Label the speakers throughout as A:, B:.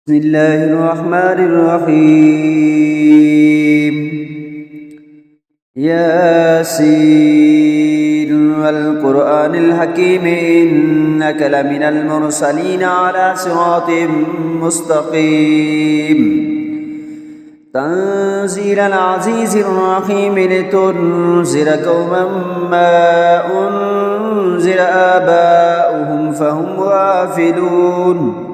A: بسم الله الرحمن الرحيم ياسين والقرآن الحكيم إنك لمن المرسلين على صراط مستقيم تنزيل العزيز الرحيم لتنذر قوما ما أنذر آباؤهم فهم غافلون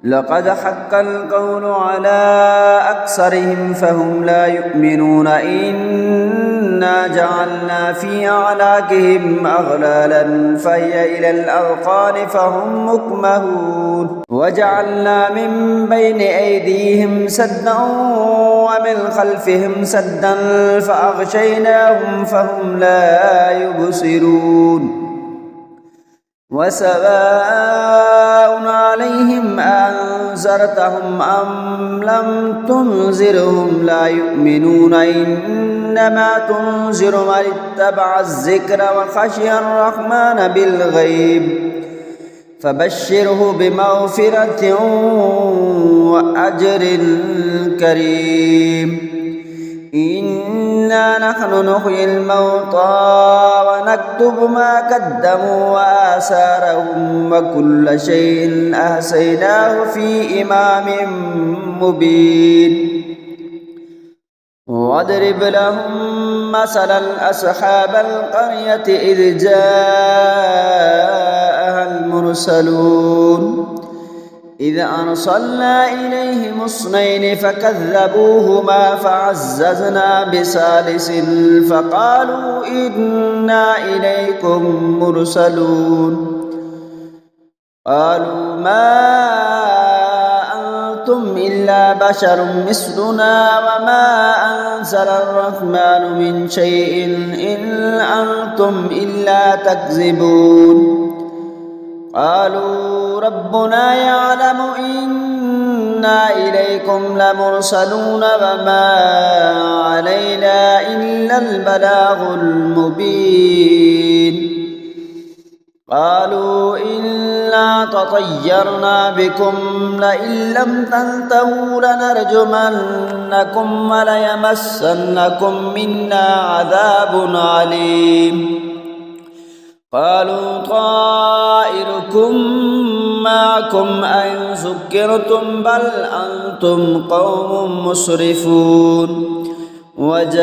A: لقد حق القول على أكثرهم فهم لا يؤمنون إنا جعلنا في أعناقهم أغلالا فهي إلى الأذقان فهم مقمحون وجعلنا من بين أيديهم سدا ومن خلفهم سدا فأغشيناهم فهم لا يبصرون وسواء عليهم أنذرتهم أم لم تنذرهم لا يؤمنون إنما تنذر من اتبع الذكر وخشي الرحمن بالغيب فبشره بمغفرة وأجر كريم إنا نحن نحيي الموتى ونكتب ما قدموا وآثارهم وكل شيء أحصيناه في إمام مبين واضرب لهم مثلا أصحاب القرية إذ جاءها المرسلون إذ أرسلنا إليهم اثنين فكذبوهما فعززنا بثالث فقالوا إنا إليكم مرسلون قالوا ما أنتم إلا بشر مثلنا وما أنزل الرحمن من شيء إن أنتم إلا تكذبون قالوا ربنا يعلم إنا إليكم لمرسلون وما علينا إلا البلاغ المبين قالوا إنا تطيرنا بكم لئن لم تنتهوا لنرجمنكم وليمسنكم منا عذاب عليم قالوا طائركم معكم أن سكرتم بل أنتم قوم مسرفون وجاء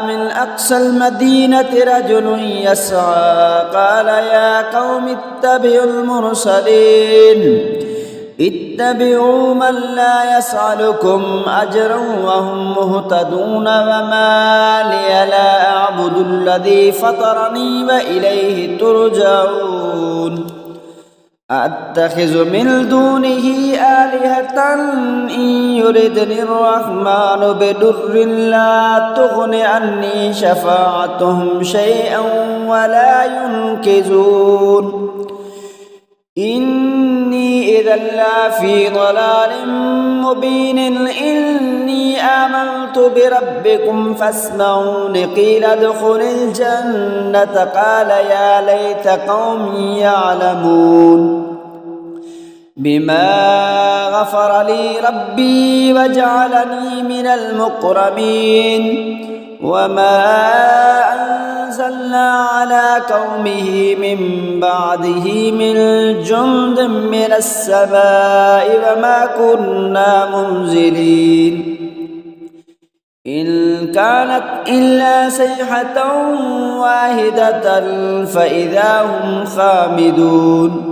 A: من أقصى المدينة رجل يسعى قال يا قوم اتبعوا المرسلين اتبعوا من لا يسألكم أجرا وهم مهتدون وما لي لا أعبد الذي فطرني وإليه ترجعون أتخذ من دونه آلهة إن يردني الرحمن بضر لا تغن عني شفاعتهم شيئا ولا ينقذون إني إذا لفي ضلال مبين إني آمنت بربكم فاسمعون قيل ادخل الجنة قال يا ليت قومي يعلمون بما غفر لي ربي وجعلني من المكرمين وما أنزلنا على قومه من بعده من جند من السماء وما كنا منزلين إن كانت إلا صيحة واحدة فإذا هم خامدون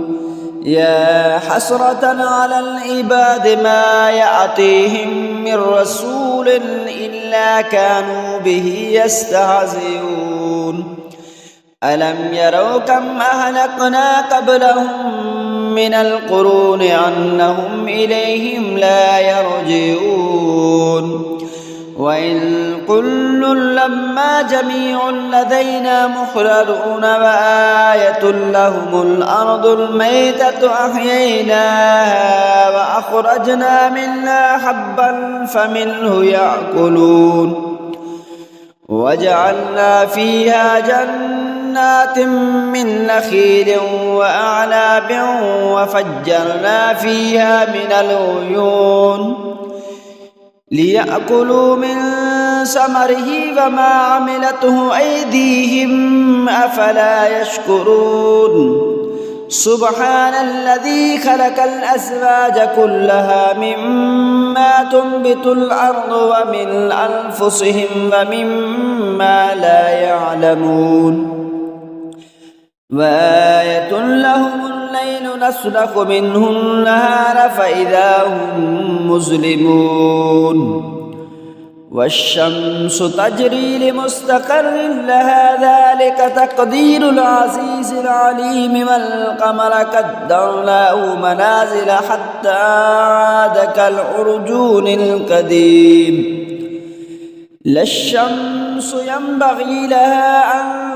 A: يا حسرة على العباد ما يأتيهم من رسول إلا كانوا به يستهزئون ألم يروا كم أهلكنا قبلهم من القرون أنهم إليهم لا يرجعون وإن كل لما جميع لدينا محضرون وآية لهم الأرض الميتة أحييناها وأخرجنا منها حبا فمنه يأكلون وجعلنا فيها جنات من نخيل وأعناب وفجرنا فيها من العيون ليأكلوا من ثمره فما عملته أيديهم أفلا يشكرون سبحان الذي خلق الأزواج كلها مما تنبت الأرض ومن أنفسهم ومما لا يعلمون وآية لهم الليل نسلخ منه النهار فإذا هم مظلمون والشمس تجري لمستقر لها ذلك تقدير العزيز العليم والقمر قدرناه منازل حتى عاد كالعرجون القديم لا الشمس ينبغي لها أن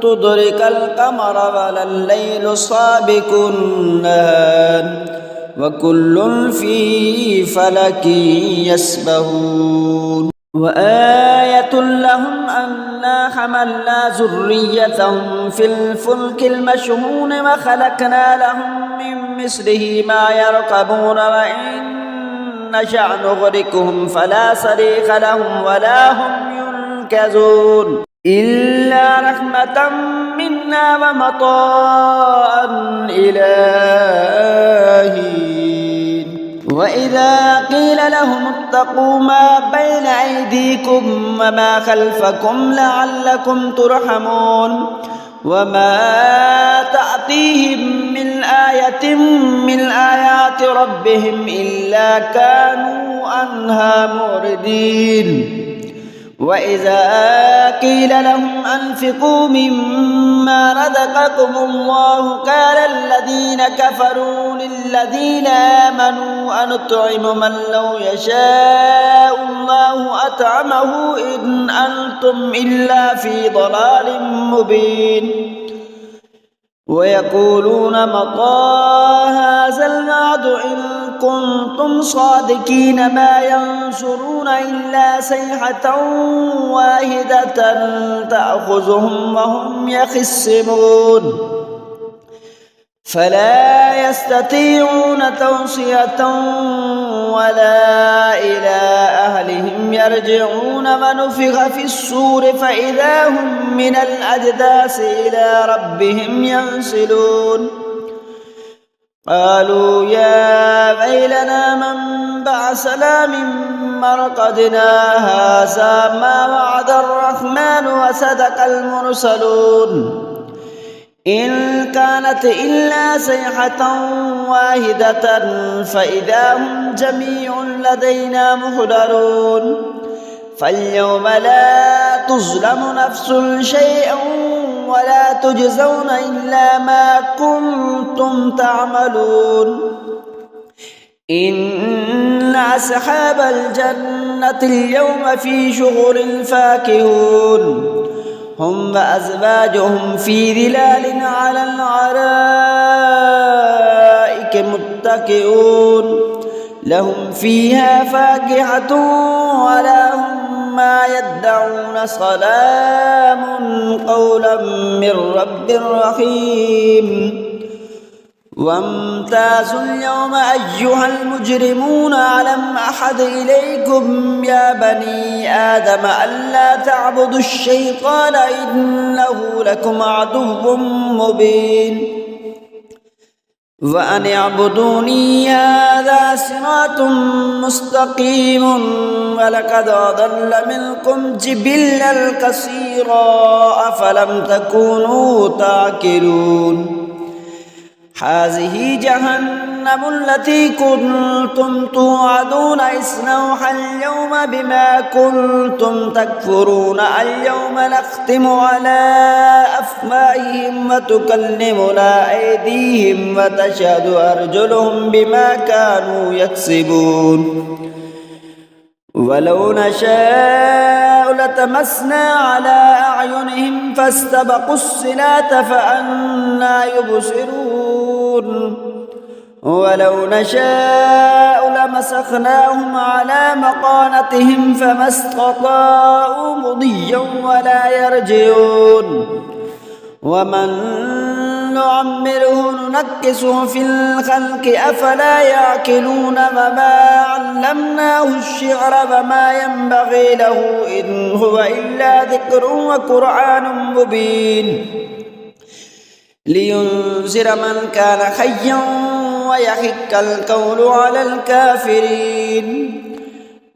A: تدرك القمر ولا الليل سابق النهار وكل في فلك يسبحون وآية لهم أنا حملنا ذريتهم في الفلك المشحون وخلقنا لهم من مثله ما يركبون وإن نشأ نغرقهم فلا صريخ لهم ولا هم ينقذون إلا رحمة منا ومطاعا إلى حين وإذا قيل لهم اتقوا ما بين أيديكم وما خلفكم لعلكم ترحمون وما تأتيهم من آية من آيات ربهم إلا كانوا عنها معرضين وإذا قيل لهم أنفقوا مما رزقكم الله قال الذين كفروا للذين آمنوا أنطعم من لو يشاء الله أطعمه إن أنتم إلا في ضلال مبين ويقولون متى هذا الوعد إن كنتم صادقين ما ينصرون إلا صيحة واحدة تأخذهم وهم يخصمون فلا يستطيعون توصية ولا إلى أهلهم يرجعون ونفخ في الصور فإذا هم من الأجداث إلى ربهم ينسلون قالوا يا ويلنا من بعثنا من مرقدنا هذا ما وعد الرحمن وصدق المرسلون إن كانت إلا صيحة واحدة فإذا هم جميع لدينا محضرون فاليوم لا تظلم نفس شيئا ولا تجزون إلا ما كنتم تعملون إن أصحاب الجنة اليوم في شغل فاكهون هم وأزواجهم في ظلال على الأرائك متكئون لهم فيها فاكهة ولهم ما يدعون سلام قولا من رب رحيم وامتازوا اليوم أيها المجرمون ألم أحد إليكم يا بني آدم ألا تعبدوا الشيطان إنه لكم عدو مبين وأن اعبدوني هذا صراط مستقيم ولقد أضل منكم جبلا كثيرا أفلم تكونوا تعقلون هذه جهنم التي كنتم توعدون اصلوها اليوم بما كنتم تكفرون اليوم نختم على أفواههم وتكلمنا أيديهم وتشهد أرجلهم بما كانوا يكسبون ولو نشاء لتمسنا على أعينهم فاستبقوا الصراط فأنى يبصرون ولو نشاء مسخناهم على مقانتهم فما استطاعوا مضيا ولا يرجعون ومن نعمره ننكسه في الخلق أفلا يعقلون وما علمناه الشعر وما ينبغي له إن هو إلا ذكر وقرآن مبين لينذر من كان حيا ويحق القول على الكافرين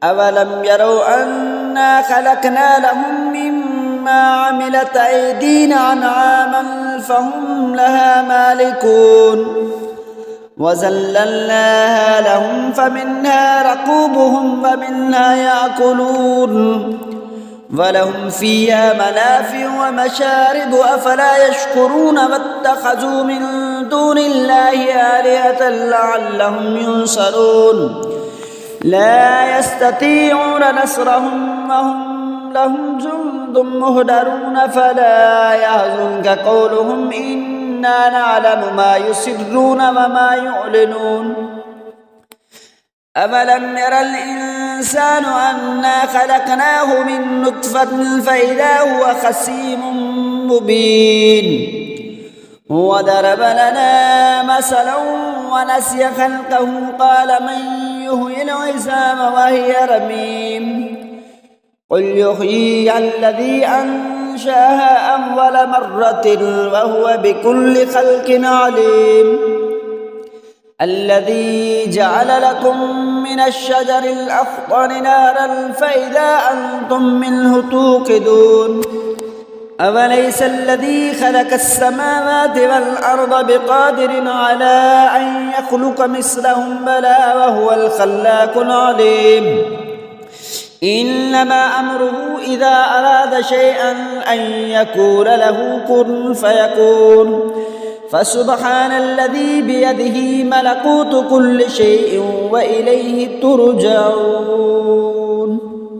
A: أولم يروا أنا خلقنا لهم مما عملت أيدينا أنعاما فهم لها مالكون وذللناها لهم فمنها ركوبهم ومنها يأكلون ولهم فيها منافع ومشارب أفلا يشكرون واتخذوا من دون الله آلهة لعلهم ينصرون لا يستطيعون نصرهم وهم لهم جند مهدرون فلا يحزنك قولهم إنا نعلم ما يسرون وما يعلنون أفلم ير الإنسان أنا خلقناه من نطفة فإذا هو خصيم مبين وضرب لنا مثلا ونسي خلقه قال من يحيي العظام وهي رميم قل يحييها الذي أنشأها أول مرة وهو بكل خلق عليم الذي جعل لكم من الشجر الأخضر نارا فإذا أنتم منه توقدون أوليس الذي خلق السماوات والأرض بقادر على أن يخلق مثلهم بلى وهو الخلاق العليم إنما أمره إذا أراد شيئا أن يقول له كن فيكون فسبحان الذي بيده ملكوت كل شيء وإليه ترجعون